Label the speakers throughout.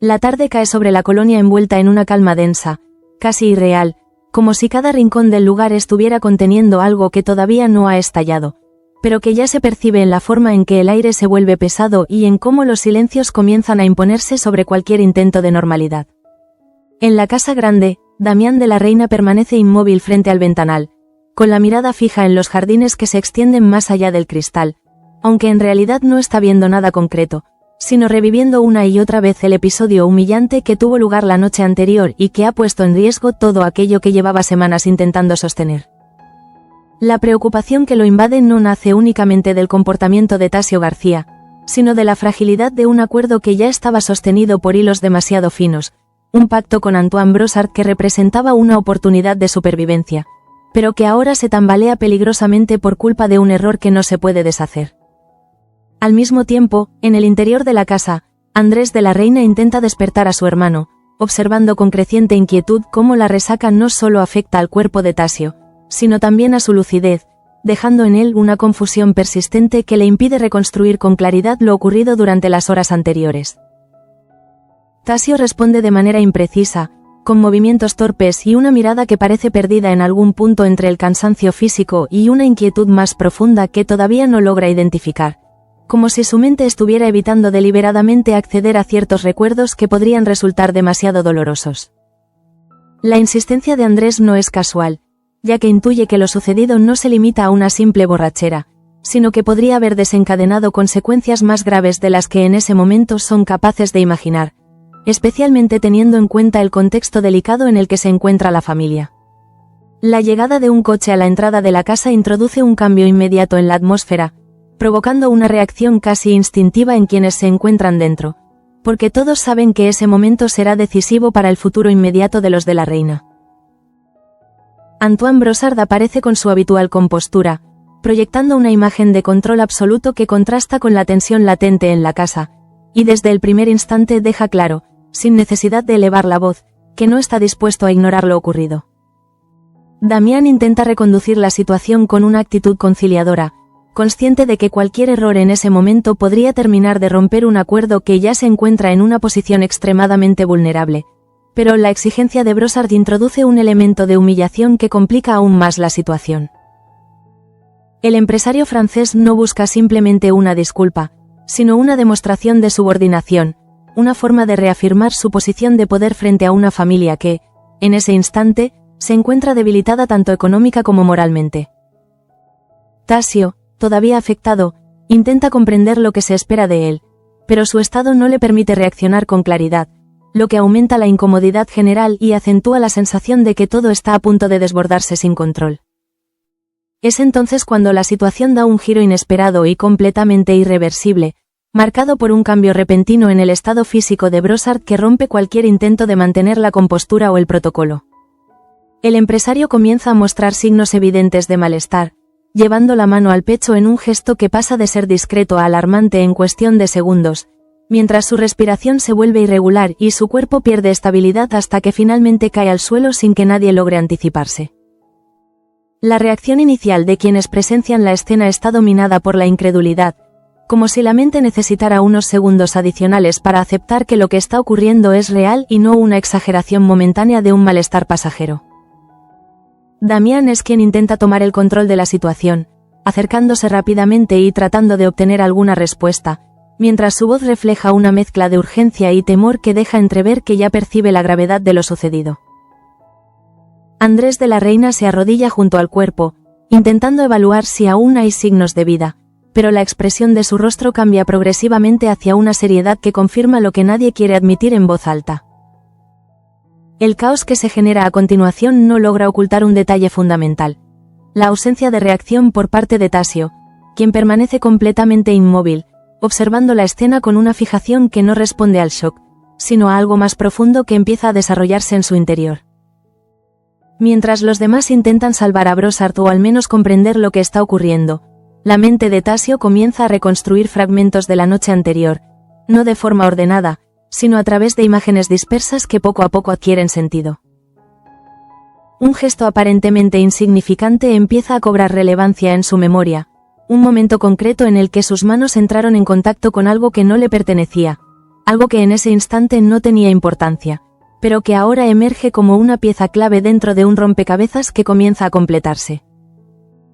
Speaker 1: La tarde cae sobre la colonia envuelta en una calma densa, casi irreal, como si cada rincón del lugar estuviera conteniendo algo que todavía no ha estallado, pero que ya se percibe en la forma en que el aire se vuelve pesado y en cómo los silencios comienzan a imponerse sobre cualquier intento de normalidad. En la casa grande, Damián de la Reina permanece inmóvil frente al ventanal, con la mirada fija en los jardines que se extienden más allá del cristal, aunque en realidad no está viendo nada concreto, sino reviviendo una y otra vez el episodio humillante que tuvo lugar la noche anterior y que ha puesto en riesgo todo aquello que llevaba semanas intentando sostener. La preocupación que lo invade no nace únicamente del comportamiento de Tasio García, sino de la fragilidad de un acuerdo que ya estaba sostenido por hilos demasiado finos, un pacto con Antoine Brossard que representaba una oportunidad de supervivencia, pero que ahora se tambalea peligrosamente por culpa de un error que no se puede deshacer. Al mismo tiempo, en el interior de la casa, Andrés de la Reina intenta despertar a su hermano, observando con creciente inquietud cómo la resaca no solo afecta al cuerpo de Tasio, sino también a su lucidez, dejando en él una confusión persistente que le impide reconstruir con claridad lo ocurrido durante las horas anteriores. Tasio responde de manera imprecisa, con movimientos torpes y una mirada que parece perdida en algún punto entre el cansancio físico y una inquietud más profunda que todavía no logra identificar, como si su mente estuviera evitando deliberadamente acceder a ciertos recuerdos que podrían resultar demasiado dolorosos. La insistencia de Andrés no es casual, ya que intuye que lo sucedido no se limita a una simple borrachera, sino que podría haber desencadenado consecuencias más graves de las que en ese momento son capaces de imaginar, especialmente teniendo en cuenta el contexto delicado en el que se encuentra la familia. La llegada de un coche a la entrada de la casa introduce un cambio inmediato en la atmósfera, provocando una reacción casi instintiva en quienes se encuentran dentro, porque todos saben que ese momento será decisivo para el futuro inmediato de los de la Reina. Antoine Brossard aparece con su habitual compostura, proyectando una imagen de control absoluto que contrasta con la tensión latente en la casa, y desde el primer instante deja claro, sin necesidad de elevar la voz, que no está dispuesto a ignorar lo ocurrido. Damián intenta reconducir la situación con una actitud conciliadora, consciente de que cualquier error en ese momento podría terminar de romper un acuerdo que ya se encuentra en una posición extremadamente vulnerable, pero la exigencia de Brossard introduce un elemento de humillación que complica aún más la situación. El empresario francés no busca simplemente una disculpa, sino una demostración de subordinación, una forma de reafirmar su posición de poder frente a una familia que, en ese instante, se encuentra debilitada tanto económica como moralmente. Tasio, todavía afectado, intenta comprender lo que se espera de él, pero su estado no le permite reaccionar con claridad, lo que aumenta la incomodidad general y acentúa la sensación de que todo está a punto de desbordarse sin control. Es entonces cuando la situación da un giro inesperado y completamente irreversible, marcado por un cambio repentino en el estado físico de Brossard que rompe cualquier intento de mantener la compostura o el protocolo. El empresario comienza a mostrar signos evidentes de malestar, llevando la mano al pecho en un gesto que pasa de ser discreto a alarmante en cuestión de segundos, mientras su respiración se vuelve irregular y su cuerpo pierde estabilidad hasta que finalmente cae al suelo sin que nadie logre anticiparse. La reacción inicial de quienes presencian la escena está dominada por la incredulidad, como si la mente necesitara unos segundos adicionales para aceptar que lo que está ocurriendo es real y no una exageración momentánea de un malestar pasajero. Damián es quien intenta tomar el control de la situación, acercándose rápidamente y tratando de obtener alguna respuesta, mientras su voz refleja una mezcla de urgencia y temor que deja entrever que ya percibe la gravedad de lo sucedido. Andrés de la Reina se arrodilla junto al cuerpo, intentando evaluar si aún hay signos de vida, pero la expresión de su rostro cambia progresivamente hacia una seriedad que confirma lo que nadie quiere admitir en voz alta. El caos que se genera a continuación no logra ocultar un detalle fundamental: la ausencia de reacción por parte de Tasio, quien permanece completamente inmóvil, observando la escena con una fijación que no responde al shock, sino a algo más profundo que empieza a desarrollarse en su interior. Mientras los demás intentan salvar a Brossard o al menos comprender lo que está ocurriendo, la mente de Tasio comienza a reconstruir fragmentos de la noche anterior, no de forma ordenada, sino a través de imágenes dispersas que poco a poco adquieren sentido. Un gesto aparentemente insignificante empieza a cobrar relevancia en su memoria, un momento concreto en el que sus manos entraron en contacto con algo que no le pertenecía, algo que en ese instante no tenía importancia, pero que ahora emerge como una pieza clave dentro de un rompecabezas que comienza a completarse.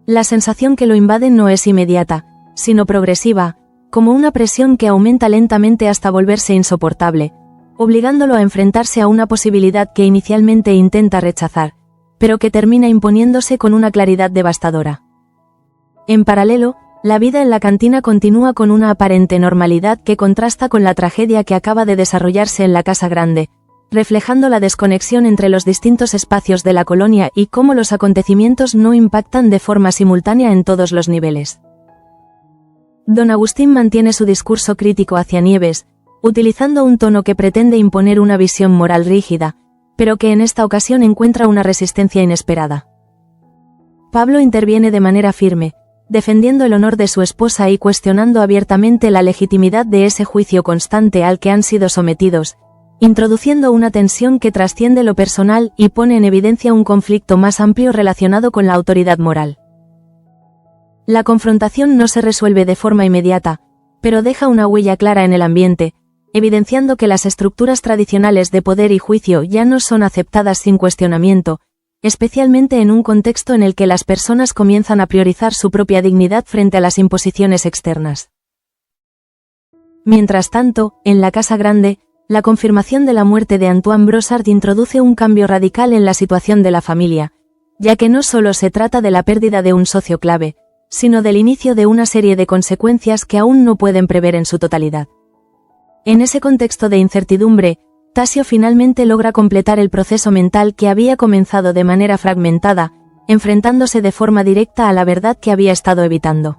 Speaker 1: La sensación que lo invade no es inmediata, sino progresiva, como una presión que aumenta lentamente hasta volverse insoportable, obligándolo a enfrentarse a una posibilidad que inicialmente intenta rechazar, pero que termina imponiéndose con una claridad devastadora. En paralelo, la vida en la cantina continúa con una aparente normalidad que contrasta con la tragedia que acaba de desarrollarse en la Casa Grande, reflejando la desconexión entre los distintos espacios de la colonia y cómo los acontecimientos no impactan de forma simultánea en todos los niveles. Don Agustín mantiene su discurso crítico hacia Nieves, utilizando un tono que pretende imponer una visión moral rígida, pero que en esta ocasión encuentra una resistencia inesperada. Pablo interviene de manera firme, defendiendo el honor de su esposa y cuestionando abiertamente la legitimidad de ese juicio constante al que han sido sometidos, introduciendo una tensión que trasciende lo personal y pone en evidencia un conflicto más amplio relacionado con la autoridad moral. La confrontación no se resuelve de forma inmediata, pero deja una huella clara en el ambiente, evidenciando que las estructuras tradicionales de poder y juicio ya no son aceptadas sin cuestionamiento, especialmente en un contexto en el que las personas comienzan a priorizar su propia dignidad frente a las imposiciones externas. Mientras tanto, en la Casa Grande, la confirmación de la muerte de Antoine Brossard introduce un cambio radical en la situación de la familia, ya que no solo se trata de la pérdida de un socio clave, sino del inicio de una serie de consecuencias que aún no pueden prever en su totalidad. En ese contexto de incertidumbre, Tasio finalmente logra completar el proceso mental que había comenzado de manera fragmentada, enfrentándose de forma directa a la verdad que había estado evitando.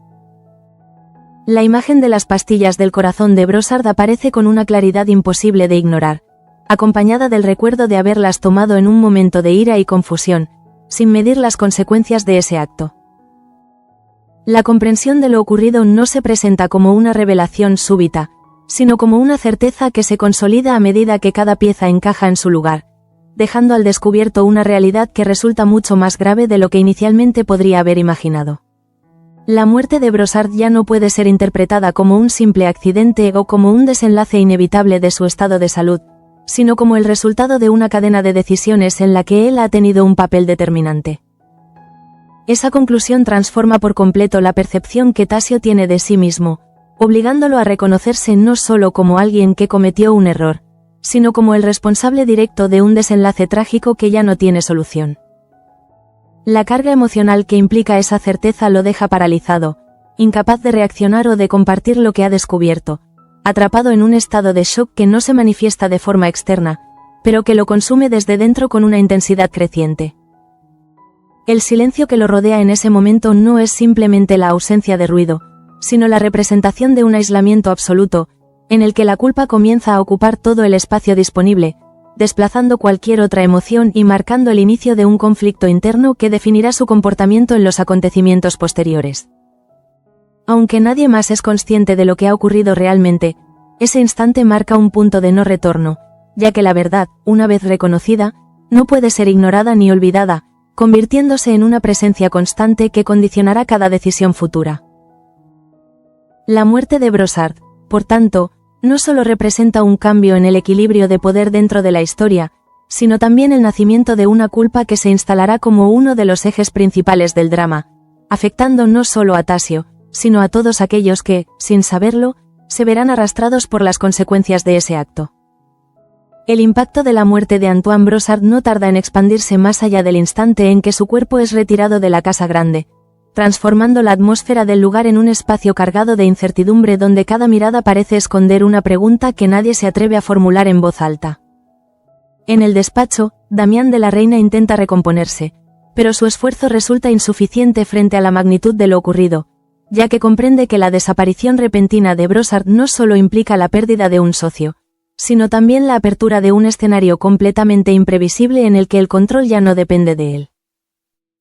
Speaker 1: La imagen de las pastillas del corazón de Brossard aparece con una claridad imposible de ignorar, acompañada del recuerdo de haberlas tomado en un momento de ira y confusión, sin medir las consecuencias de ese acto. La comprensión de lo ocurrido no se presenta como una revelación súbita, sino como una certeza que se consolida a medida que cada pieza encaja en su lugar, dejando al descubierto una realidad que resulta mucho más grave de lo que inicialmente podría haber imaginado. La muerte de Brossard ya no puede ser interpretada como un simple accidente o como un desenlace inevitable de su estado de salud, sino como el resultado de una cadena de decisiones en la que él ha tenido un papel determinante. Esa conclusión transforma por completo la percepción que Tasio tiene de sí mismo, obligándolo a reconocerse no solo como alguien que cometió un error, sino como el responsable directo de un desenlace trágico que ya no tiene solución. La carga emocional que implica esa certeza lo deja paralizado, incapaz de reaccionar o de compartir lo que ha descubierto, atrapado en un estado de shock que no se manifiesta de forma externa, pero que lo consume desde dentro con una intensidad creciente. El silencio que lo rodea en ese momento no es simplemente la ausencia de ruido, sino la representación de un aislamiento absoluto, en el que la culpa comienza a ocupar todo el espacio disponible, desplazando cualquier otra emoción y marcando el inicio de un conflicto interno que definirá su comportamiento en los acontecimientos posteriores. Aunque nadie más es consciente de lo que ha ocurrido realmente, ese instante marca un punto de no retorno, ya que la verdad, una vez reconocida, no puede ser ignorada ni olvidada, convirtiéndose en una presencia constante que condicionará cada decisión futura. La muerte de Brossard, por tanto, no solo representa un cambio en el equilibrio de poder dentro de la historia, sino también el nacimiento de una culpa que se instalará como uno de los ejes principales del drama, afectando no solo a Tasio, sino a todos aquellos que, sin saberlo, se verán arrastrados por las consecuencias de ese acto. El impacto de la muerte de Antoine Brossard no tarda en expandirse más allá del instante en que su cuerpo es retirado de la Casa Grande, transformando la atmósfera del lugar en un espacio cargado de incertidumbre donde cada mirada parece esconder una pregunta que nadie se atreve a formular en voz alta. En el despacho, Damián de la Reina intenta recomponerse, pero su esfuerzo resulta insuficiente frente a la magnitud de lo ocurrido, ya que comprende que la desaparición repentina de Brossard no solo implica la pérdida de un socio, sino también la apertura de un escenario completamente imprevisible en el que el control ya no depende de él.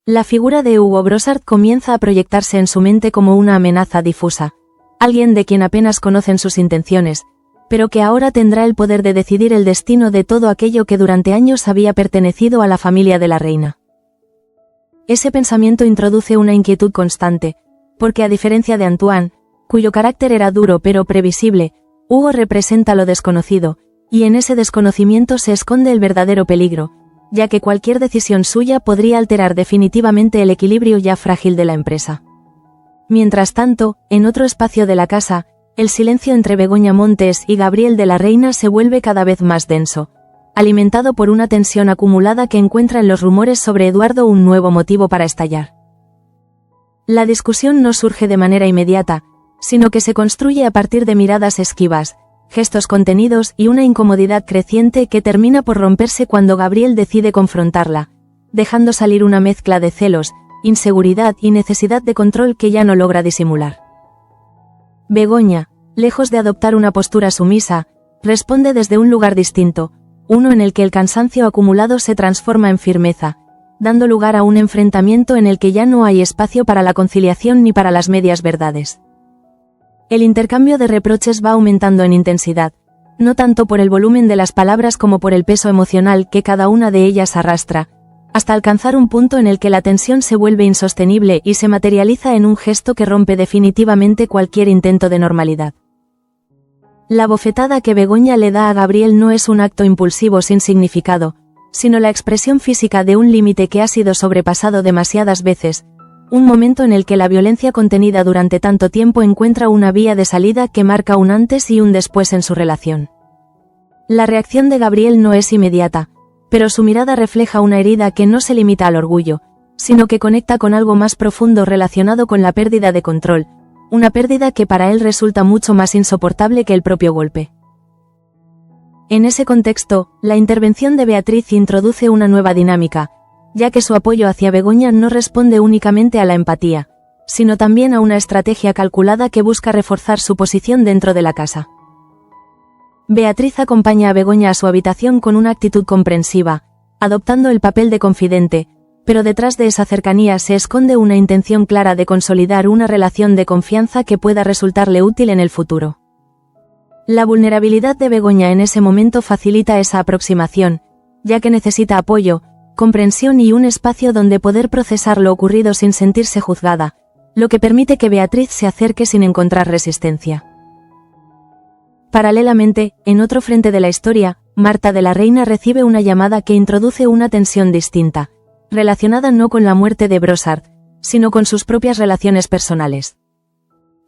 Speaker 1: La figura de Hugo Brossard comienza a proyectarse en su mente como una amenaza difusa, alguien de quien apenas conocen sus intenciones, pero que ahora tendrá el poder de decidir el destino de todo aquello que durante años había pertenecido a la familia de la reina. Ese pensamiento introduce una inquietud constante, porque a diferencia de Antoine, cuyo carácter era duro pero previsible, Hugo representa lo desconocido, y en ese desconocimiento se esconde el verdadero peligro, ya que cualquier decisión suya podría alterar definitivamente el equilibrio ya frágil de la empresa. Mientras tanto, en otro espacio de la casa, el silencio entre Begoña Montes y Gabriel de la Reina se vuelve cada vez más denso, alimentado por una tensión acumulada que encuentra en los rumores sobre Eduardo un nuevo motivo para estallar. La discusión no surge de manera inmediata, sino que se construye a partir de miradas esquivas, gestos contenidos y una incomodidad creciente que termina por romperse cuando Gabriel decide confrontarla, dejando salir una mezcla de celos, inseguridad y necesidad de control que ya no logra disimular. Begoña, lejos de adoptar una postura sumisa, responde desde un lugar distinto, uno en el que el cansancio acumulado se transforma en firmeza, dando lugar a un enfrentamiento en el que ya no hay espacio para la conciliación ni para las medias verdades. El intercambio de reproches va aumentando en intensidad, no tanto por el volumen de las palabras como por el peso emocional que cada una de ellas arrastra, hasta alcanzar un punto en el que la tensión se vuelve insostenible y se materializa en un gesto que rompe definitivamente cualquier intento de normalidad. La bofetada que Begoña le da a Gabriel no es un acto impulsivo sin significado, sino la expresión física de un límite que ha sido sobrepasado demasiadas veces, un momento en el que la violencia contenida durante tanto tiempo encuentra una vía de salida que marca un antes y un después en su relación. La reacción de Gabriel no es inmediata, pero su mirada refleja una herida que no se limita al orgullo, sino que conecta con algo más profundo relacionado con la pérdida de control, una pérdida que para él resulta mucho más insoportable que el propio golpe. En ese contexto, la intervención de Beatriz introduce una nueva dinámica, ya que su apoyo hacia Begoña no responde únicamente a la empatía, sino también a una estrategia calculada que busca reforzar su posición dentro de la casa. Beatriz acompaña a Begoña a su habitación con una actitud comprensiva, adoptando el papel de confidente, pero detrás de esa cercanía se esconde una intención clara de consolidar una relación de confianza que pueda resultarle útil en el futuro. La vulnerabilidad de Begoña en ese momento facilita esa aproximación, ya que necesita apoyo, comprensión y un espacio donde poder procesar lo ocurrido sin sentirse juzgada, lo que permite que Beatriz se acerque sin encontrar resistencia. Paralelamente, en otro frente de la historia, Marta de la Reina recibe una llamada que introduce una tensión distinta, relacionada no con la muerte de Brossard, sino con sus propias relaciones personales.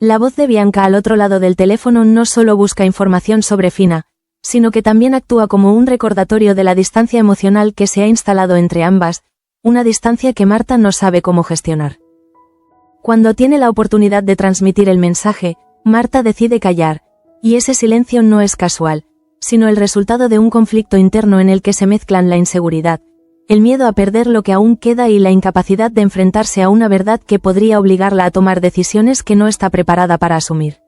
Speaker 1: La voz de Bianca al otro lado del teléfono no solo busca información sobre Fina, sino que también actúa como un recordatorio de la distancia emocional que se ha instalado entre ambas, una distancia que Marta no sabe cómo gestionar. Cuando tiene la oportunidad de transmitir el mensaje, Marta decide callar, y ese silencio no es casual, sino el resultado de un conflicto interno en el que se mezclan la inseguridad, el miedo a perder lo que aún queda y la incapacidad de enfrentarse a una verdad que podría obligarla a tomar decisiones que no está preparada para asumir.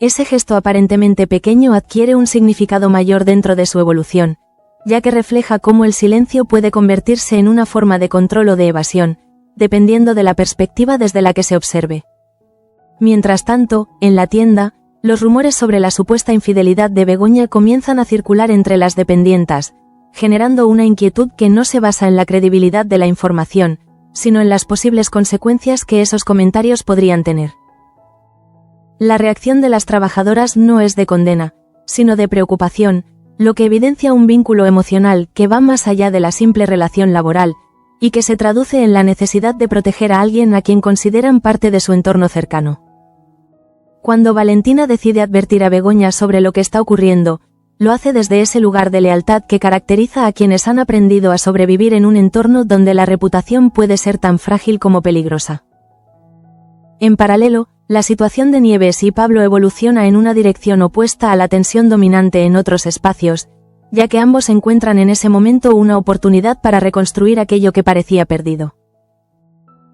Speaker 1: Ese gesto aparentemente pequeño adquiere un significado mayor dentro de su evolución, ya que refleja cómo el silencio puede convertirse en una forma de control o de evasión, dependiendo de la perspectiva desde la que se observe. Mientras tanto, en la tienda, los rumores sobre la supuesta infidelidad de Begoña comienzan a circular entre las dependientas, generando una inquietud que no se basa en la credibilidad de la información, sino en las posibles consecuencias que esos comentarios podrían tener. La reacción de las trabajadoras no es de condena, sino de preocupación, lo que evidencia un vínculo emocional que va más allá de la simple relación laboral, y que se traduce en la necesidad de proteger a alguien a quien consideran parte de su entorno cercano. Cuando Valentina decide advertir a Begoña sobre lo que está ocurriendo, lo hace desde ese lugar de lealtad que caracteriza a quienes han aprendido a sobrevivir en un entorno donde la reputación puede ser tan frágil como peligrosa. En paralelo, la situación de Nieves y Pablo evoluciona en una dirección opuesta a la tensión dominante en otros espacios, ya que ambos encuentran en ese momento una oportunidad para reconstruir aquello que parecía perdido.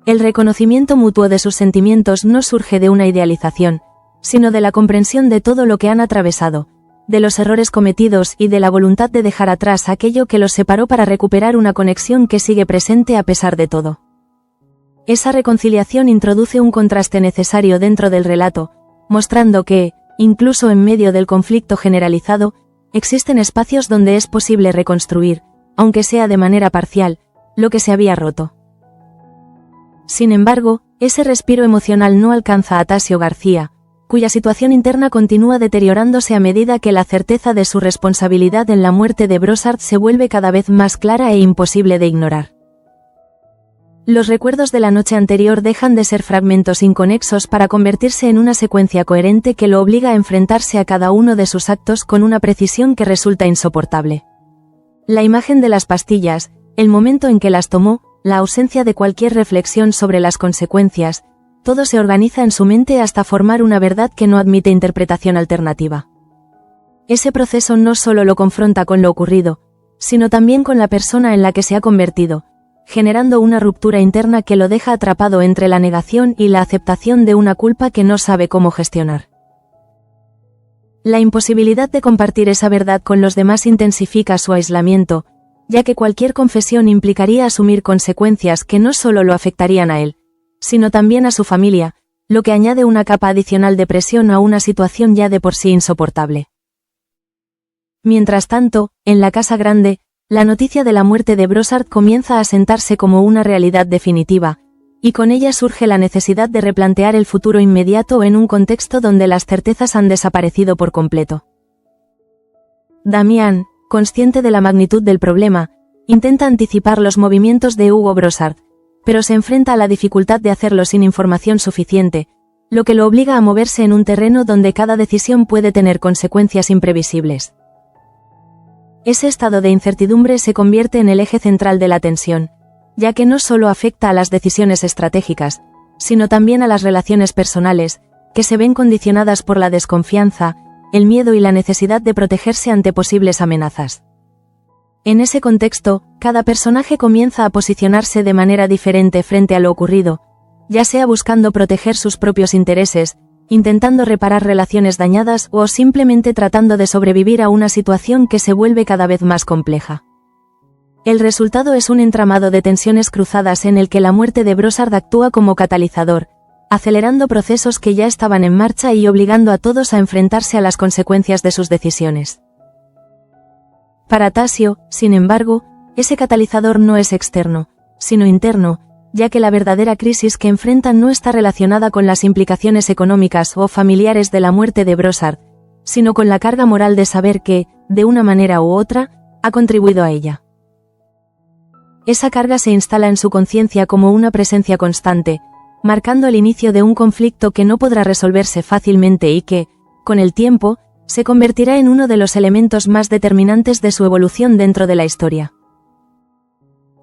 Speaker 1: El reconocimiento mutuo de sus sentimientos no surge de una idealización, sino de la comprensión de todo lo que han atravesado, de los errores cometidos y de la voluntad de dejar atrás aquello que los separó para recuperar una conexión que sigue presente a pesar de todo. Esa reconciliación introduce un contraste necesario dentro del relato, mostrando que, incluso en medio del conflicto generalizado, existen espacios donde es posible reconstruir, aunque sea de manera parcial, lo que se había roto. Sin embargo, ese respiro emocional no alcanza a Tasio García, cuya situación interna continúa deteriorándose a medida que la certeza de su responsabilidad en la muerte de Brossard se vuelve cada vez más clara e imposible de ignorar. Los recuerdos de la noche anterior dejan de ser fragmentos inconexos para convertirse en una secuencia coherente que lo obliga a enfrentarse a cada uno de sus actos con una precisión que resulta insoportable. La imagen de las pastillas, el momento en que las tomó, la ausencia de cualquier reflexión sobre las consecuencias, todo se organiza en su mente hasta formar una verdad que no admite interpretación alternativa. Ese proceso no solo lo confronta con lo ocurrido, sino también con la persona en la que se ha convertido, generando una ruptura interna que lo deja atrapado entre la negación y la aceptación de una culpa que no sabe cómo gestionar. La imposibilidad de compartir esa verdad con los demás intensifica su aislamiento, ya que cualquier confesión implicaría asumir consecuencias que no solo lo afectarían a él, sino también a su familia, lo que añade una capa adicional de presión a una situación ya de por sí insoportable. Mientras tanto, en la casa grande, la noticia de la muerte de Brossard comienza a sentarse como una realidad definitiva, y con ella surge la necesidad de replantear el futuro inmediato en un contexto donde las certezas han desaparecido por completo. Damián, consciente de la magnitud del problema, intenta anticipar los movimientos de Hugo Brossard, pero se enfrenta a la dificultad de hacerlo sin información suficiente, lo que lo obliga a moverse en un terreno donde cada decisión puede tener consecuencias imprevisibles. Ese estado de incertidumbre se convierte en el eje central de la tensión, ya que no solo afecta a las decisiones estratégicas, sino también a las relaciones personales, que se ven condicionadas por la desconfianza, el miedo y la necesidad de protegerse ante posibles amenazas. En ese contexto, cada personaje comienza a posicionarse de manera diferente frente a lo ocurrido, ya sea buscando proteger sus propios intereses, intentando reparar relaciones dañadas o simplemente tratando de sobrevivir a una situación que se vuelve cada vez más compleja. El resultado es un entramado de tensiones cruzadas en el que la muerte de Brossard actúa como catalizador, acelerando procesos que ya estaban en marcha y obligando a todos a enfrentarse a las consecuencias de sus decisiones. Para Tasio, sin embargo, ese catalizador no es externo, sino interno, ya que la verdadera crisis que enfrentan no está relacionada con las implicaciones económicas o familiares de la muerte de Brossard, sino con la carga moral de saber que, de una manera u otra, ha contribuido a ella. Esa carga se instala en su conciencia como una presencia constante, marcando el inicio de un conflicto que no podrá resolverse fácilmente y que, con el tiempo, se convertirá en uno de los elementos más determinantes de su evolución dentro de la historia.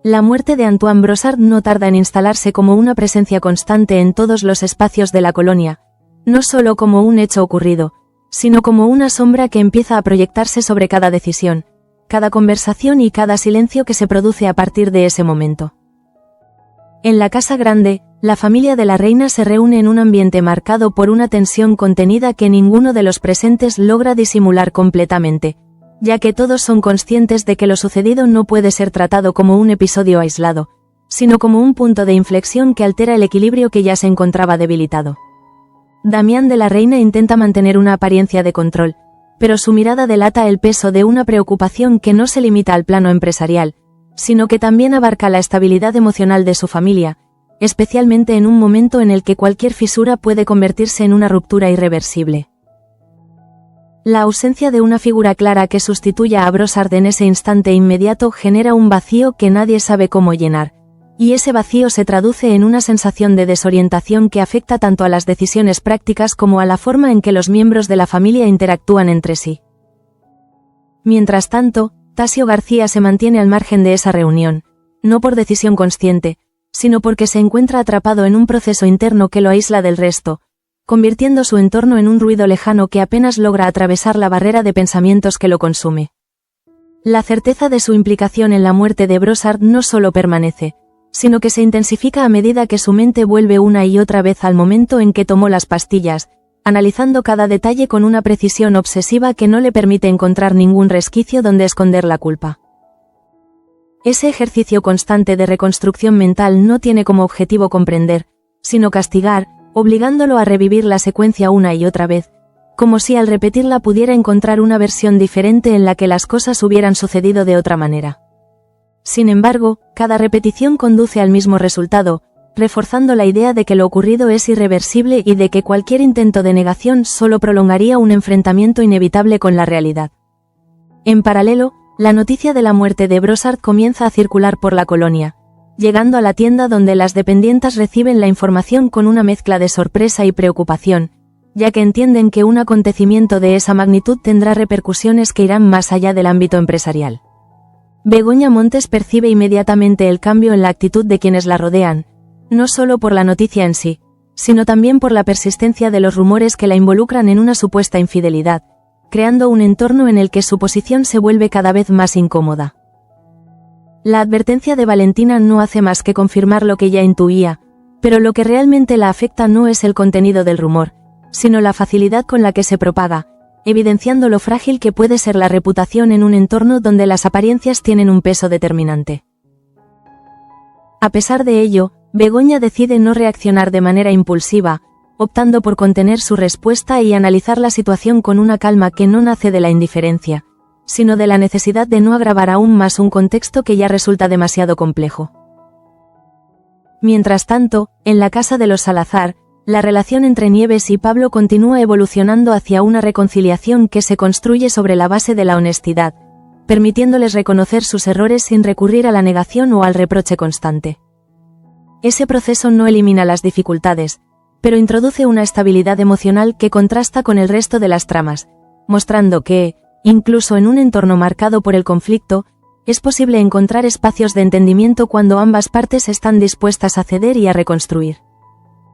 Speaker 1: La muerte de Antoine Brossard no tarda en instalarse como una presencia constante en todos los espacios de la colonia, no solo como un hecho ocurrido, sino como una sombra que empieza a proyectarse sobre cada decisión, cada conversación y cada silencio que se produce a partir de ese momento. En la casa grande, la familia de la reina se reúne en un ambiente marcado por una tensión contenida que ninguno de los presentes logra disimular completamente, ya que todos son conscientes de que lo sucedido no puede ser tratado como un episodio aislado, sino como un punto de inflexión que altera el equilibrio que ya se encontraba debilitado. Damián de la Reina intenta mantener una apariencia de control, pero su mirada delata el peso de una preocupación que no se limita al plano empresarial, sino que también abarca la estabilidad emocional de su familia, especialmente en un momento en el que cualquier fisura puede convertirse en una ruptura irreversible. La ausencia de una figura clara que sustituya a Brossard en ese instante inmediato genera un vacío que nadie sabe cómo llenar, y ese vacío se traduce en una sensación de desorientación que afecta tanto a las decisiones prácticas como a la forma en que los miembros de la familia interactúan entre sí. Mientras tanto, Tasio García se mantiene al margen de esa reunión, no por decisión consciente, sino porque se encuentra atrapado en un proceso interno que lo aísla del resto, convirtiendo su entorno en un ruido lejano que apenas logra atravesar la barrera de pensamientos que lo consume. La certeza de su implicación en la muerte de Brossard no solo permanece, sino que se intensifica a medida que su mente vuelve una y otra vez al momento en que tomó las pastillas, analizando cada detalle con una precisión obsesiva que no le permite encontrar ningún resquicio donde esconder la culpa. Ese ejercicio constante de reconstrucción mental no tiene como objetivo comprender, sino castigar, obligándolo a revivir la secuencia una y otra vez, como si al repetirla pudiera encontrar una versión diferente en la que las cosas hubieran sucedido de otra manera. Sin embargo, cada repetición conduce al mismo resultado, reforzando la idea de que lo ocurrido es irreversible y de que cualquier intento de negación solo prolongaría un enfrentamiento inevitable con la realidad. En paralelo, la noticia de la muerte de Brossard comienza a circular por la colonia, llegando a la tienda donde las dependientas reciben la información con una mezcla de sorpresa y preocupación, ya que entienden que un acontecimiento de esa magnitud tendrá repercusiones que irán más allá del ámbito empresarial. Begoña Montes percibe inmediatamente el cambio en la actitud de quienes la rodean, no solo por la noticia en sí, sino también por la persistencia de los rumores que la involucran en una supuesta infidelidad, creando un entorno en el que su posición se vuelve cada vez más incómoda. La advertencia de Valentina no hace más que confirmar lo que ya intuía, pero lo que realmente la afecta no es el contenido del rumor, sino la facilidad con la que se propaga, evidenciando lo frágil que puede ser la reputación en un entorno donde las apariencias tienen un peso determinante. A pesar de ello, Begoña decide no reaccionar de manera impulsiva, optando por contener su respuesta y analizar la situación con una calma que no nace de la indiferencia, sino de la necesidad de no agravar aún más un contexto que ya resulta demasiado complejo. Mientras tanto, en la casa de los Salazar, la relación entre Nieves y Pablo continúa evolucionando hacia una reconciliación que se construye sobre la base de la honestidad, permitiéndoles reconocer sus errores sin recurrir a la negación o al reproche constante. Ese proceso no elimina las dificultades, pero introduce una estabilidad emocional que contrasta con el resto de las tramas, mostrando que, incluso en un entorno marcado por el conflicto, es posible encontrar espacios de entendimiento cuando ambas partes están dispuestas a ceder y a reconstruir.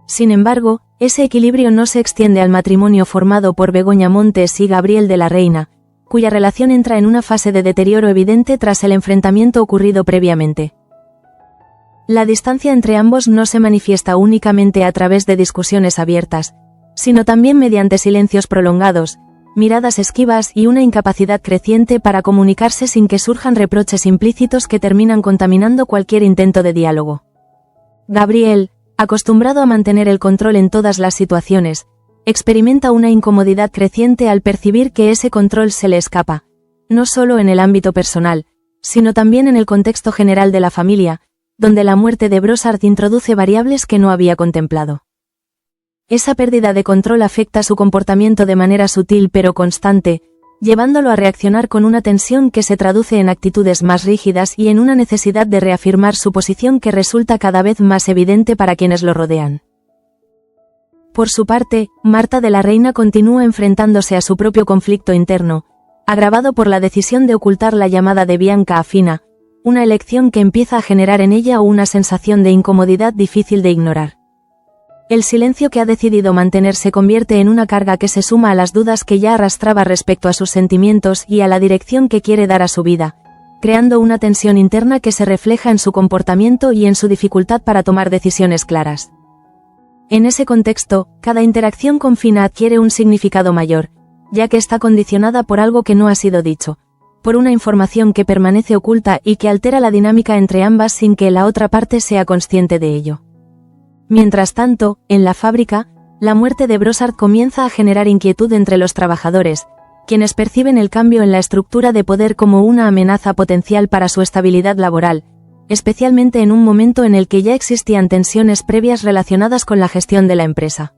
Speaker 1: Sin embargo, ese equilibrio no se extiende al matrimonio formado por Begoña Montes y Gabriel de la Reina, cuya relación entra en una fase de deterioro evidente tras el enfrentamiento ocurrido previamente. La distancia entre ambos no se manifiesta únicamente a través de discusiones abiertas, sino también mediante silencios prolongados, miradas esquivas y una incapacidad creciente para comunicarse sin que surjan reproches implícitos que terminan contaminando cualquier intento de diálogo. Gabriel, acostumbrado a mantener el control en todas las situaciones, experimenta una incomodidad creciente al percibir que ese control se le escapa, no solo en el ámbito personal, sino también en el contexto general de la familia, donde la muerte de Brossard introduce variables que no había contemplado. Esa pérdida de control afecta su comportamiento de manera sutil pero constante, llevándolo a reaccionar con una tensión que se traduce en actitudes más rígidas y en una necesidad de reafirmar su posición que resulta cada vez más evidente para quienes lo rodean. Por su parte, Marta de la Reina continúa enfrentándose a su propio conflicto interno, agravado por la decisión de ocultar la llamada de Bianca a Fina, una elección que empieza a generar en ella una sensación de incomodidad difícil de ignorar. El silencio que ha decidido mantener se convierte en una carga que se suma a las dudas que ya arrastraba respecto a sus sentimientos y a la dirección que quiere dar a su vida, creando una tensión interna que se refleja en su comportamiento y en su dificultad para tomar decisiones claras. En ese contexto, cada interacción con Fina adquiere un significado mayor, ya que está condicionada por algo que no ha sido dicho, por una información que permanece oculta y que altera la dinámica entre ambas sin que la otra parte sea consciente de ello. Mientras tanto, en la fábrica, la muerte de Brossard comienza a generar inquietud entre los trabajadores, quienes perciben el cambio en la estructura de poder como una amenaza potencial para su estabilidad laboral, especialmente en un momento en el que ya existían tensiones previas relacionadas con la gestión de la empresa.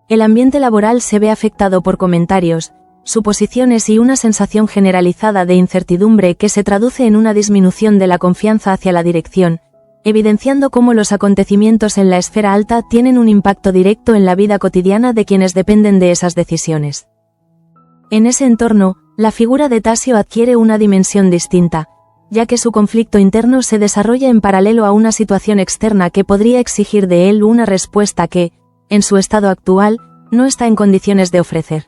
Speaker 1: El ambiente laboral se ve afectado por comentarios, suposiciones y una sensación generalizada de incertidumbre que se traduce en una disminución de la confianza hacia la dirección, evidenciando cómo los acontecimientos en la esfera alta tienen un impacto directo en la vida cotidiana de quienes dependen de esas decisiones. En ese entorno, la figura de Tasio adquiere una dimensión distinta, ya que su conflicto interno se desarrolla en paralelo a una situación externa que podría exigir de él una respuesta que, en su estado actual, no está en condiciones de ofrecer.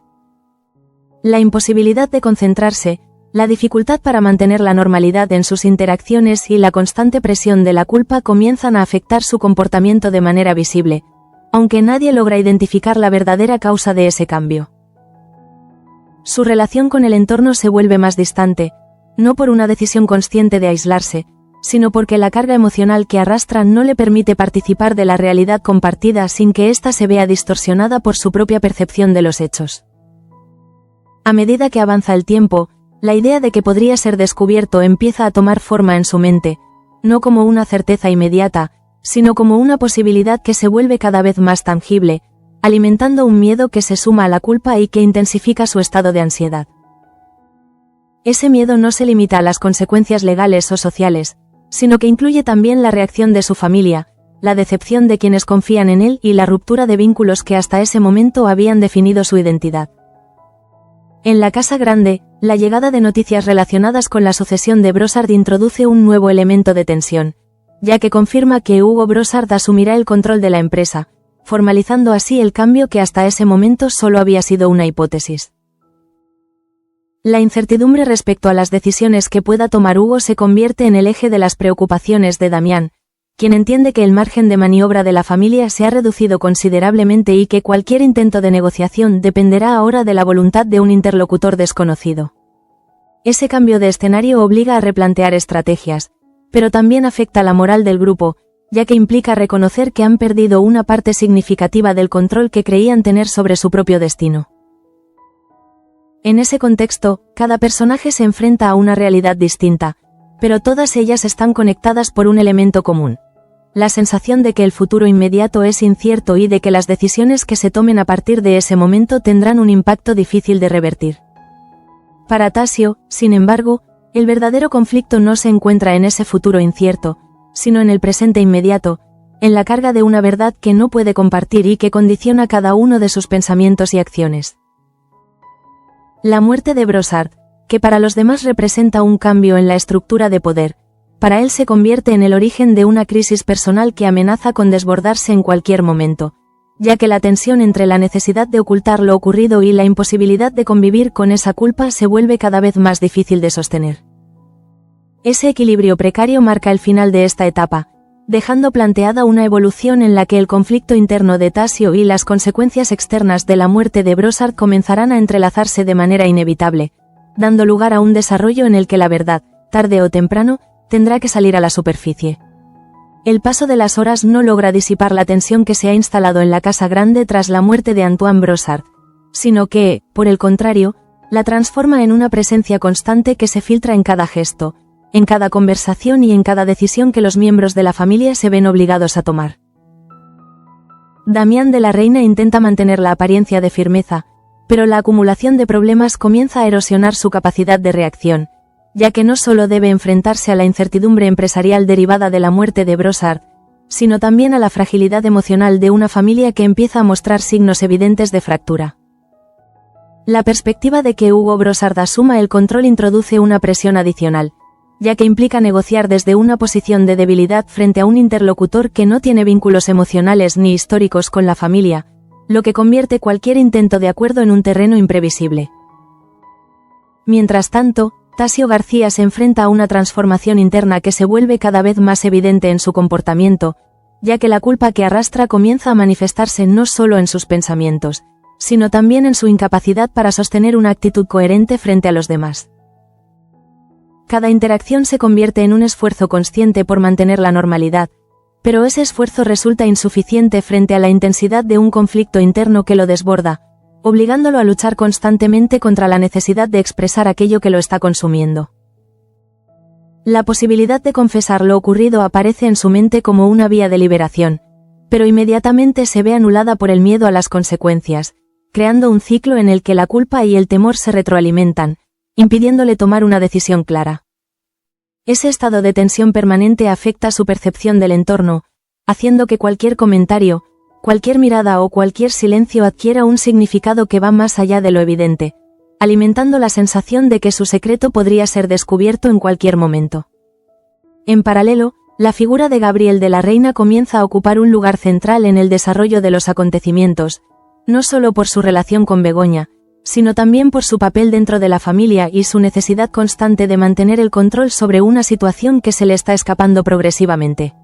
Speaker 1: La imposibilidad de concentrarse, la dificultad para mantener la normalidad en sus interacciones y la constante presión de la culpa comienzan a afectar su comportamiento de manera visible, aunque nadie logra identificar la verdadera causa de ese cambio. Su relación con el entorno se vuelve más distante, no por una decisión consciente de aislarse, sino porque la carga emocional que arrastra no le permite participar de la realidad compartida sin que ésta se vea distorsionada por su propia percepción de los hechos. A medida que avanza el tiempo, la idea de que podría ser descubierto empieza a tomar forma en su mente, no como una certeza inmediata, sino como una posibilidad que se vuelve cada vez más tangible, alimentando un miedo que se suma a la culpa y que intensifica su estado de ansiedad. Ese miedo no se limita a las consecuencias legales o sociales, sino que incluye también la reacción de su familia, la decepción de quienes confían en él y la ruptura de vínculos que hasta ese momento habían definido su identidad. En la casa grande, la llegada de noticias relacionadas con la sucesión de Brossard introduce un nuevo elemento de tensión, ya que confirma que Hugo Brossard asumirá el control de la empresa, formalizando así el cambio que hasta ese momento solo había sido una hipótesis. La incertidumbre respecto a las decisiones que pueda tomar Hugo se convierte en el eje de las preocupaciones de Damián, quien entiende que el margen de maniobra de la familia se ha reducido considerablemente y que cualquier intento de negociación dependerá ahora de la voluntad de un interlocutor desconocido. Ese cambio de escenario obliga a replantear estrategias, pero también afecta la moral del grupo, ya que implica reconocer que han perdido una parte significativa del control que creían tener sobre su propio destino. En ese contexto, cada personaje se enfrenta a una realidad distinta, pero todas ellas están conectadas por un elemento común: la sensación de que el futuro inmediato es incierto y de que las decisiones que se tomen a partir de ese momento tendrán un impacto difícil de revertir. Para Tasio, sin embargo, el verdadero conflicto no se encuentra en ese futuro incierto, sino en el presente inmediato, en la carga de una verdad que no puede compartir y que condiciona cada uno de sus pensamientos y acciones. La muerte de Brossard, que para los demás representa un cambio en la estructura de poder, para él se convierte en el origen de una crisis personal que amenaza con desbordarse en cualquier momento, ya que la tensión entre la necesidad de ocultar lo ocurrido y la imposibilidad de convivir con esa culpa se vuelve cada vez más difícil de sostener. Ese equilibrio precario marca el final de esta etapa, dejando planteada una evolución en la que el conflicto interno de Tasio y las consecuencias externas de la muerte de Brossard comenzarán a entrelazarse de manera inevitable, dando lugar a un desarrollo en el que la verdad, tarde o temprano, tendrá que salir a la superficie. El paso de las horas no logra disipar la tensión que se ha instalado en la casa grande tras la muerte de Antoine Brossard, sino que, por el contrario, la transforma en una presencia constante que se filtra en cada gesto, en cada conversación y en cada decisión que los miembros de la familia se ven obligados a tomar. Damián de la Reina intenta mantener la apariencia de firmeza, pero la acumulación de problemas comienza a erosionar su capacidad de reacción, ya que no solo debe enfrentarse a la incertidumbre empresarial derivada de la muerte de Brossard, sino también a la fragilidad emocional de una familia que empieza a mostrar signos evidentes de fractura. La perspectiva de que Hugo Brossard asuma el control introduce una presión adicional, ya que implica negociar desde una posición de debilidad frente a un interlocutor que no tiene vínculos emocionales ni históricos con la familia, lo que convierte cualquier intento de acuerdo en un terreno imprevisible. Mientras tanto, Tasio García se enfrenta a una transformación interna que se vuelve cada vez más evidente en su comportamiento, ya que la culpa que arrastra comienza a manifestarse no solo en sus pensamientos, sino también en su incapacidad para sostener una actitud coherente frente a los demás. Cada interacción se convierte en un esfuerzo consciente por mantener la normalidad, pero ese esfuerzo resulta insuficiente frente a la intensidad de un conflicto interno que lo desborda, obligándolo a luchar constantemente contra la necesidad de expresar aquello que lo está consumiendo. La posibilidad de confesar lo ocurrido aparece en su mente como una vía de liberación, pero inmediatamente se ve anulada por el miedo a las consecuencias, creando un ciclo en el que la culpa y el temor se retroalimentan, impidiéndole tomar una decisión clara. Ese estado de tensión permanente afecta su percepción del entorno, haciendo que cualquier comentario, cualquier mirada o cualquier silencio adquiera un significado que va más allá de lo evidente, alimentando la sensación de que su secreto podría ser descubierto en cualquier momento. En paralelo, la figura de Gabriel de la Reina comienza a ocupar un lugar central en el desarrollo de los acontecimientos, no solo por su relación con Begoña, sino también por su papel dentro de la familia y su necesidad constante de mantener el control sobre una situación que se le está escapando progresivamente.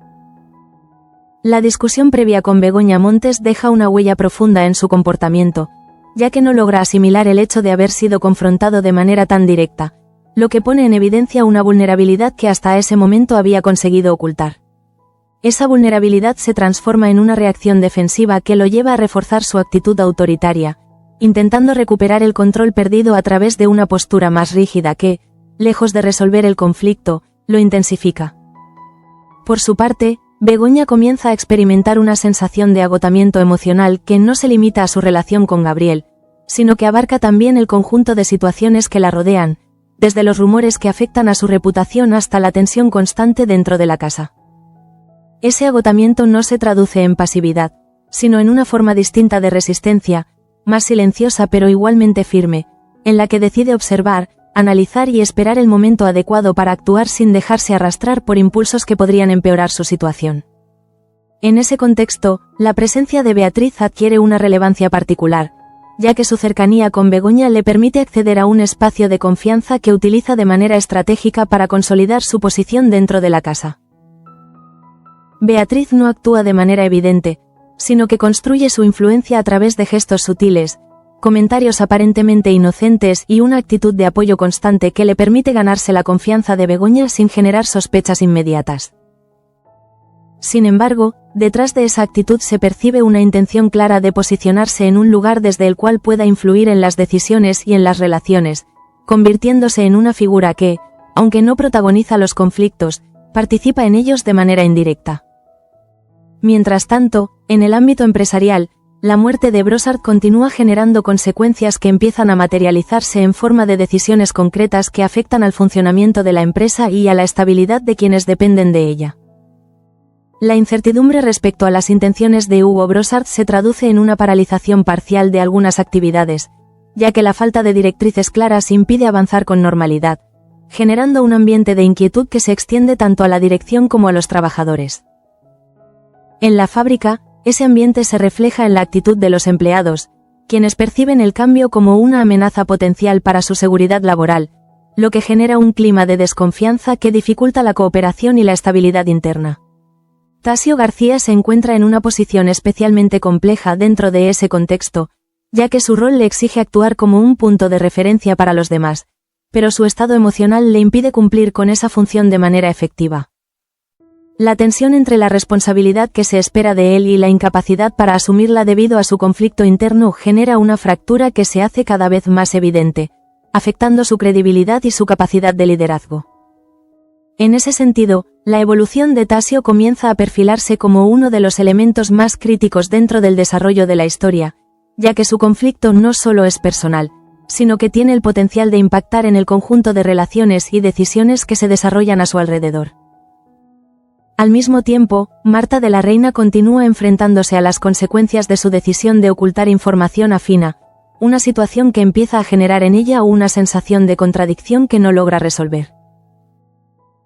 Speaker 1: La discusión previa con Begoña Montes deja una huella profunda en su comportamiento, ya que no logra asimilar el hecho de haber sido confrontado de manera tan directa, lo que pone en evidencia una vulnerabilidad que hasta ese momento había conseguido ocultar. Esa vulnerabilidad se transforma en una reacción defensiva que lo lleva a reforzar su actitud autoritaria, intentando recuperar el control perdido a través de una postura más rígida que, lejos de resolver el conflicto, lo intensifica. Por su parte, Begoña comienza a experimentar una sensación de agotamiento emocional que no se limita a su relación con Gabriel, sino que abarca también el conjunto de situaciones que la rodean, desde los rumores que afectan a su reputación hasta la tensión constante dentro de la casa. Ese agotamiento no se traduce en pasividad, sino en una forma distinta de resistencia, más silenciosa pero igualmente firme, en la que decide observar, analizar y esperar el momento adecuado para actuar sin dejarse arrastrar por impulsos que podrían empeorar su situación. En ese contexto, la presencia de Beatriz adquiere una relevancia particular, ya que su cercanía con Begoña le permite acceder a un espacio de confianza que utiliza de manera estratégica para consolidar su posición dentro de la casa. Beatriz no actúa de manera evidente, sino que construye su influencia a través de gestos sutiles, comentarios aparentemente inocentes y una actitud de apoyo constante que le permite ganarse la confianza de Begoña sin generar sospechas inmediatas. Sin embargo, detrás de esa actitud se percibe una intención clara de posicionarse en un lugar desde el cual pueda influir en las decisiones y en las relaciones, convirtiéndose en una figura que, aunque no protagoniza los conflictos, participa en ellos de manera indirecta. Mientras tanto, en el ámbito empresarial, la muerte de Brossard continúa generando consecuencias que empiezan a materializarse en forma de decisiones concretas que afectan al funcionamiento de la empresa y a la estabilidad de quienes dependen de ella. La incertidumbre respecto a las intenciones de Hugo Brossard se traduce en una paralización parcial de algunas actividades, ya que la falta de directrices claras impide avanzar con normalidad, generando un ambiente de inquietud que se extiende tanto a la dirección como a los trabajadores. En la fábrica, ese ambiente se refleja en la actitud de los empleados, quienes perciben el cambio como una amenaza potencial para su seguridad laboral, lo que genera un clima de desconfianza que dificulta la cooperación y la estabilidad interna. Tasio García se encuentra en una posición especialmente compleja dentro de ese contexto, ya que su rol le exige actuar como un punto de referencia para los demás, pero su estado emocional le impide cumplir con esa función de manera efectiva. La tensión entre la responsabilidad que se espera de él y la incapacidad para asumirla debido a su conflicto interno genera una fractura que se hace cada vez más evidente, afectando su credibilidad y su capacidad de liderazgo. En ese sentido, la evolución de Tasio comienza a perfilarse como uno de los elementos más críticos dentro del desarrollo de la historia, ya que su conflicto no solo es personal, sino que tiene el potencial de impactar en el conjunto de relaciones y decisiones que se desarrollan a su alrededor. Al mismo tiempo, Marta de la Reina continúa enfrentándose a las consecuencias de su decisión de ocultar información a Fina, una situación que empieza a generar en ella una sensación de contradicción que no logra resolver.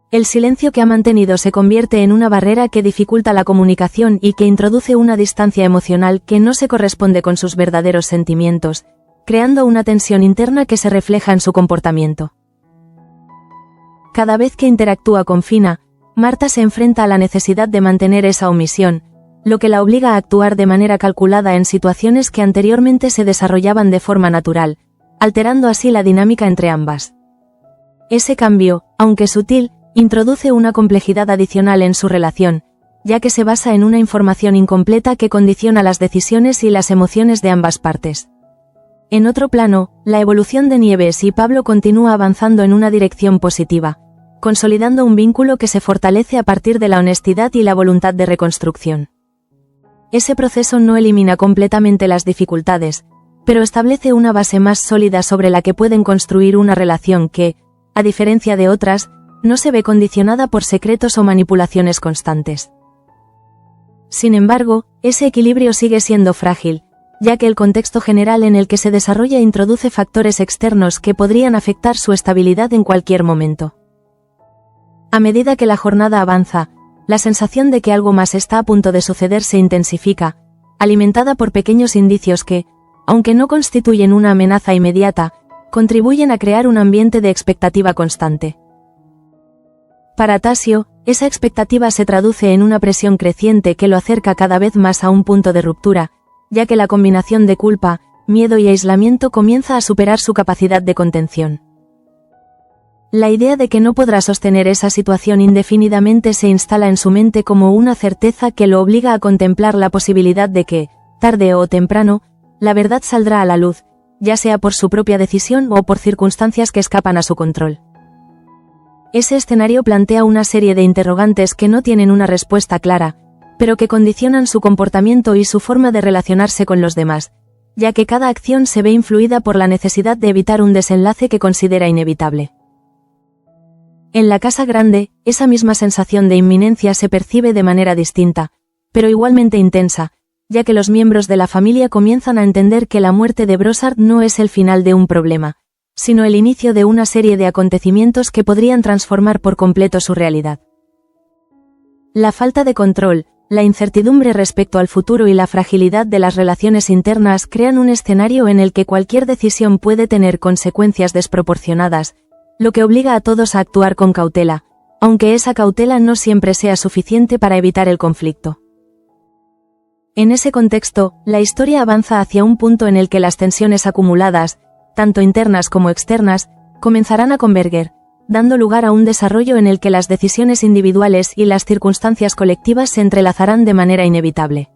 Speaker 1: El silencio que ha mantenido se convierte en una barrera que dificulta la comunicación y que introduce una distancia emocional que no se corresponde con sus verdaderos sentimientos, creando una tensión interna que se refleja en su comportamiento. Cada vez que interactúa con Fina, Marta se enfrenta a la necesidad de mantener esa omisión, lo que la obliga a actuar de manera calculada en situaciones que anteriormente se desarrollaban de forma natural, alterando así la dinámica entre ambas. Ese cambio, aunque sutil, introduce una complejidad adicional en su relación, ya que se basa en una información incompleta que condiciona las decisiones y las emociones de ambas partes. En otro plano, la evolución de Nieves y Pablo continúa avanzando en una dirección positiva, consolidando un vínculo que se fortalece a partir de la honestidad y la voluntad de reconstrucción. Ese proceso no elimina completamente las dificultades, pero establece una base más sólida sobre la que pueden construir una relación que, a diferencia de otras, no se ve condicionada por secretos o manipulaciones constantes. Sin embargo, ese equilibrio sigue siendo frágil, ya que el contexto general en el que se desarrolla introduce factores externos que podrían afectar su estabilidad en cualquier momento. A medida que la jornada avanza, la sensación de que algo más está a punto de suceder se intensifica, alimentada por pequeños indicios que, aunque no constituyen una amenaza inmediata, contribuyen a crear un ambiente de expectativa constante. Para Tasio, esa expectativa se traduce en una presión creciente que lo acerca cada vez más a un punto de ruptura, ya que la combinación de culpa, miedo y aislamiento comienza a superar su capacidad de contención. La idea de que no podrá sostener esa situación indefinidamente se instala en su mente como una certeza que lo obliga a contemplar la posibilidad de que, tarde o temprano, la verdad saldrá a la luz, ya sea por su propia decisión o por circunstancias que escapan a su control. ese escenario plantea una serie de interrogantes que no tienen una respuesta clara, pero que condicionan su comportamiento y su forma de relacionarse con los demás, ya que cada acción se ve influida por la necesidad de evitar un desenlace que considera inevitable. En la casa grande, esa misma sensación de inminencia se percibe de manera distinta, pero igualmente intensa, ya que los miembros de la familia comienzan a entender que la muerte de Brossard no es el final de un problema, sino el inicio de una serie de acontecimientos que podrían transformar por completo su realidad. La falta de control, la incertidumbre respecto al futuro y la fragilidad de las relaciones internas crean un escenario en el que cualquier decisión puede tener consecuencias desproporcionadas, lo que obliga a todos a actuar con cautela, aunque esa cautela no siempre sea suficiente para evitar el conflicto. En ese contexto, la historia avanza hacia un punto en el que las tensiones acumuladas, tanto internas como externas, comenzarán a converger, dando lugar a un desarrollo en el que las decisiones individuales y las circunstancias colectivas se entrelazarán de manera inevitable.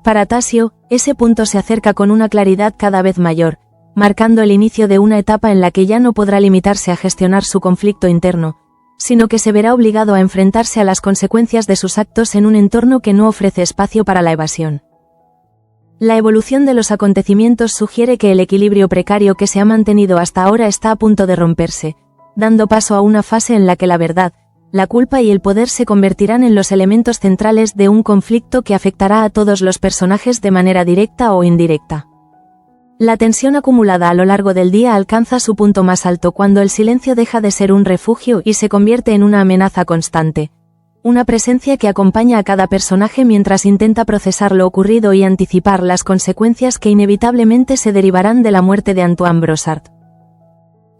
Speaker 1: Para Tasio, ese punto se acerca con una claridad cada vez mayor, marcando el inicio de una etapa en la que ya no podrá limitarse a gestionar su conflicto interno, sino que se verá obligado a enfrentarse a las consecuencias de sus actos en un entorno que no ofrece espacio para la evasión. La evolución de los acontecimientos sugiere que el equilibrio precario que se ha mantenido hasta ahora está a punto de romperse, dando paso a una fase en la que la verdad, la culpa y el poder se convertirán en los elementos centrales de un conflicto que afectará a todos los personajes de manera directa o indirecta. La tensión acumulada a lo largo del día alcanza su punto más alto cuando el silencio deja de ser un refugio y se convierte en una amenaza constante. Una presencia que acompaña a cada personaje mientras intenta procesar lo ocurrido y anticipar las consecuencias que inevitablemente se derivarán de la muerte de Antoine Brossard.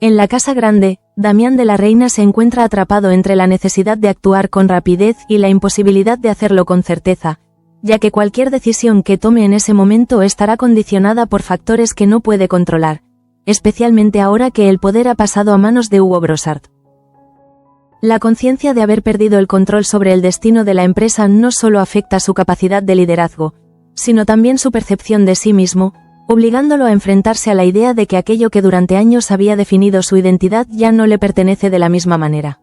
Speaker 1: En la casa grande, Damián de la Reina se encuentra atrapado entre la necesidad de actuar con rapidez y la imposibilidad de hacerlo con certeza, ya que cualquier decisión que tome en ese momento estará condicionada por factores que no puede controlar, especialmente ahora que el poder ha pasado a manos de Hugo Brossard. La conciencia de haber perdido el control sobre el destino de la empresa no solo afecta su capacidad de liderazgo, sino también su percepción de sí mismo, obligándolo a enfrentarse a la idea de que aquello que durante años había definido su identidad ya no le pertenece de la misma manera.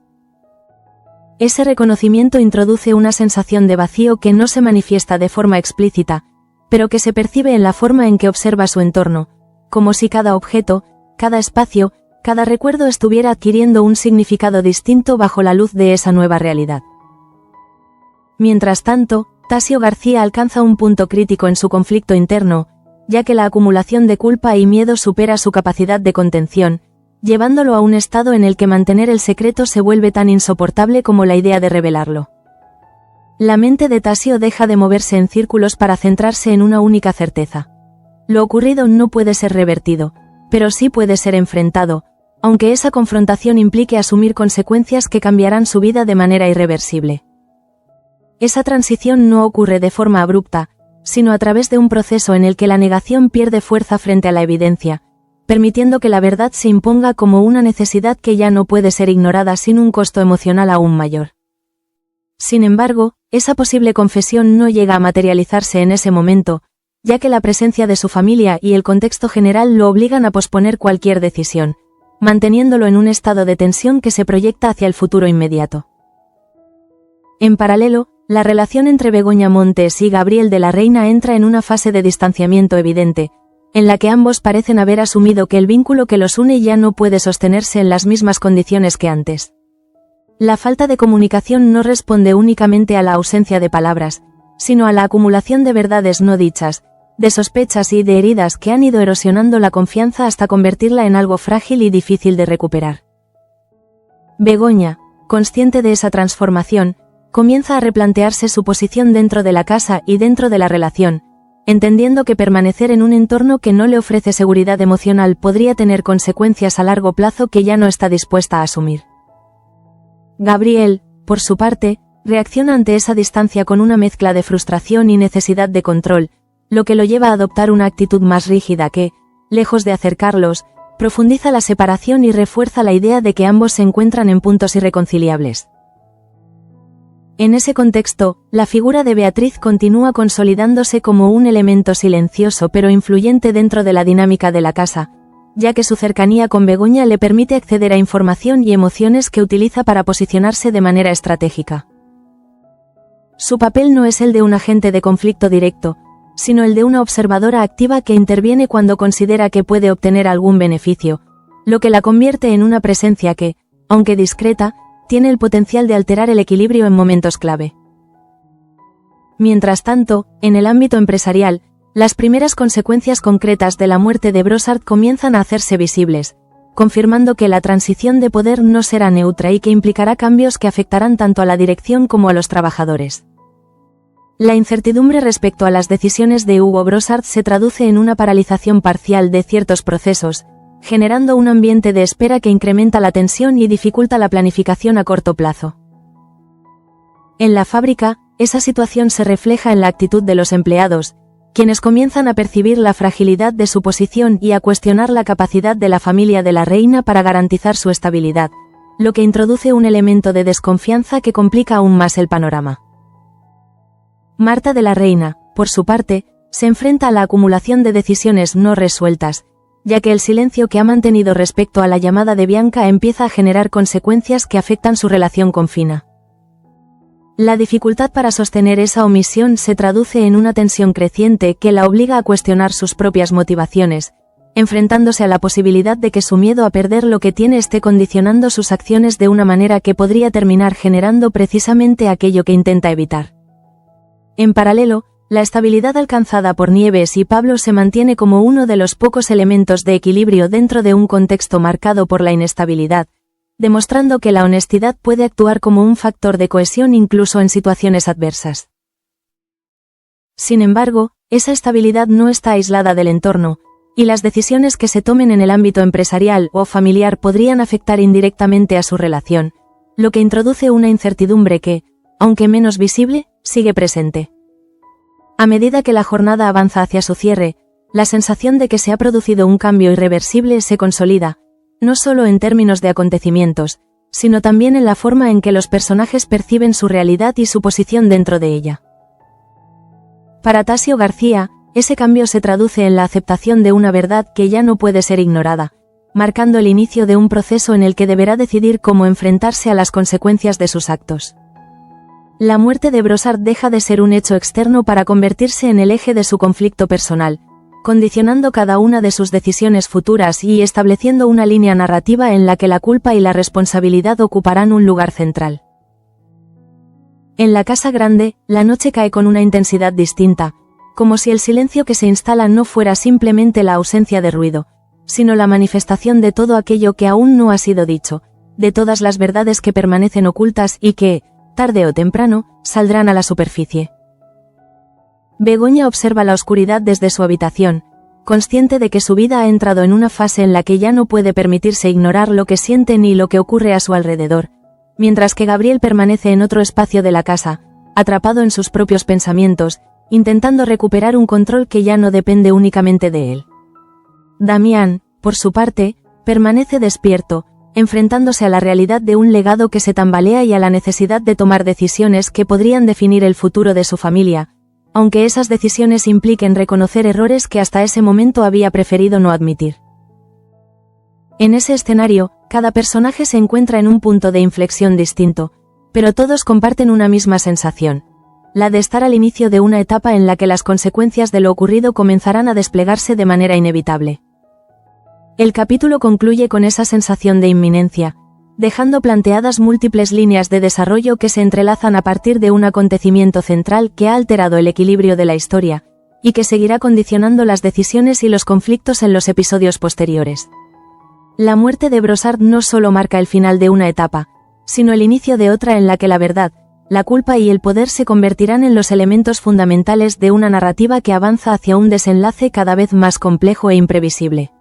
Speaker 1: Ese reconocimiento introduce una sensación de vacío que no se manifiesta de forma explícita, pero que se percibe en la forma en que observa su entorno, como si cada objeto, cada espacio, cada recuerdo estuviera adquiriendo un significado distinto bajo la luz de esa nueva realidad. Mientras tanto, Tasio García alcanza un punto crítico en su conflicto interno, ya que la acumulación de culpa y miedo supera su capacidad de contención, llevándolo a un estado en el que mantener el secreto se vuelve tan insoportable como la idea de revelarlo. La mente de Tasio deja de moverse en círculos para centrarse en una única certeza. Lo ocurrido no puede ser revertido, pero sí puede ser enfrentado, aunque esa confrontación implique asumir consecuencias que cambiarán su vida de manera irreversible. Esa transición no ocurre de forma abrupta, sino a través de un proceso en el que la negación pierde fuerza frente a la evidencia, permitiendo que la verdad se imponga como una necesidad que ya no puede ser ignorada sin un costo emocional aún mayor. Sin embargo, esa posible confesión no llega a materializarse en ese momento, ya que la presencia de su familia y el contexto general lo obligan a posponer cualquier decisión, manteniéndolo en un estado de tensión que se proyecta hacia el futuro inmediato. En paralelo, la relación entre Begoña Montes y Gabriel de la Reina entra en una fase de distanciamiento evidente, en la que ambos parecen haber asumido que el vínculo que los une ya no puede sostenerse en las mismas condiciones que antes. La falta de comunicación no responde únicamente a la ausencia de palabras, sino a la acumulación de verdades no dichas, de sospechas y de heridas que han ido erosionando la confianza hasta convertirla en algo frágil y difícil de recuperar. Begoña, consciente de esa transformación, comienza a replantearse su posición dentro de la casa y dentro de la relación, entendiendo que permanecer en un entorno que no le ofrece seguridad emocional podría tener consecuencias a largo plazo que ya no está dispuesta a asumir. Gabriel, por su parte, reacciona ante esa distancia con una mezcla de frustración y necesidad de control, lo que lo lleva a adoptar una actitud más rígida que, lejos de acercarlos, profundiza la separación y refuerza la idea de que ambos se encuentran en puntos irreconciliables. En ese contexto, la figura de Beatriz continúa consolidándose como un elemento silencioso pero influyente dentro de la dinámica de la casa, ya que su cercanía con Begoña le permite acceder a información y emociones que utiliza para posicionarse de manera estratégica. Su papel no es el de un agente de conflicto directo, sino el de una observadora activa que interviene cuando considera que puede obtener algún beneficio, lo que la convierte en una presencia que, aunque discreta, tiene el potencial de alterar el equilibrio en momentos clave. Mientras tanto, en el ámbito empresarial, las primeras consecuencias concretas de la muerte de Brossard comienzan a hacerse visibles, confirmando que la transición de poder no será neutra y que implicará cambios que afectarán tanto a la dirección como a los trabajadores. La incertidumbre respecto a las decisiones de Hugo Brossard se traduce en una paralización parcial de ciertos procesos, generando un ambiente de espera que incrementa la tensión y dificulta la planificación a corto plazo. En la fábrica, esa situación se refleja en la actitud de los empleados, quienes comienzan a percibir la fragilidad de su posición y a cuestionar la capacidad de la familia de la reina para garantizar su estabilidad, lo que introduce un elemento de desconfianza que complica aún más el panorama. Marta de la Reina, por su parte, se enfrenta a la acumulación de decisiones no resueltas, ya que el silencio que ha mantenido respecto a la llamada de Bianca empieza a generar consecuencias que afectan su relación con Fina. La dificultad para sostener esa omisión se traduce en una tensión creciente que la obliga a cuestionar sus propias motivaciones, enfrentándose a la posibilidad de que su miedo a perder lo que tiene esté condicionando sus acciones de una manera que podría terminar generando precisamente aquello que intenta evitar. En paralelo, la estabilidad alcanzada por Nieves y Pablo se mantiene como uno de los pocos elementos de equilibrio dentro de un contexto marcado por la inestabilidad, demostrando que la honestidad puede actuar como un factor de cohesión incluso en situaciones adversas. Sin embargo, esa estabilidad no está aislada del entorno, y las decisiones que se tomen en el ámbito empresarial o familiar podrían afectar indirectamente a su relación, lo que introduce una incertidumbre que, aunque menos visible, sigue presente. A medida que la jornada avanza hacia su cierre, la sensación de que se ha producido un cambio irreversible se consolida, no solo en términos de acontecimientos, sino también en la forma en que los personajes perciben su realidad y su posición dentro de ella. Para Tasio García, ese cambio se traduce en la aceptación de una verdad que ya no puede ser ignorada, marcando el inicio de un proceso en el que deberá decidir cómo enfrentarse a las consecuencias de sus actos. La muerte de Brossard deja de ser un hecho externo para convertirse en el eje de su conflicto personal, condicionando cada una de sus decisiones futuras y estableciendo una línea narrativa en la que la culpa y la responsabilidad ocuparán un lugar central. En la casa grande, la noche cae con una intensidad distinta, como si el silencio que se instala no fuera simplemente la ausencia de ruido, sino la manifestación de todo aquello que aún no ha sido dicho, de todas las verdades que permanecen ocultas y que, tarde o temprano, saldrán a la superficie. Begoña observa la oscuridad desde su habitación, consciente de que su vida ha entrado en una fase en la que ya no puede permitirse ignorar lo que siente ni lo que ocurre a su alrededor, mientras que Gabriel permanece en otro espacio de la casa, atrapado en sus propios pensamientos, intentando recuperar un control que ya no depende únicamente de él. Damián, por su parte, permanece despierto, enfrentándose a la realidad de un legado que se tambalea y a la necesidad de tomar decisiones que podrían definir el futuro de su familia, aunque esas decisiones impliquen reconocer errores que hasta ese momento había preferido no admitir. En ese escenario, cada personaje se encuentra en un punto de inflexión distinto, pero todos comparten una misma sensación, la de estar al inicio de una etapa en la que las consecuencias de lo ocurrido comenzarán a desplegarse de manera inevitable. El capítulo concluye con esa sensación de inminencia, dejando planteadas múltiples líneas de desarrollo que se entrelazan a partir de un acontecimiento central que ha alterado el equilibrio de la historia, y que seguirá condicionando las decisiones y los conflictos en los episodios posteriores. La muerte de Brossard no solo marca el final de una etapa, sino el inicio de otra en la que la verdad, la culpa y el poder se convertirán en los elementos fundamentales de una narrativa que avanza hacia un desenlace cada vez más complejo e imprevisible.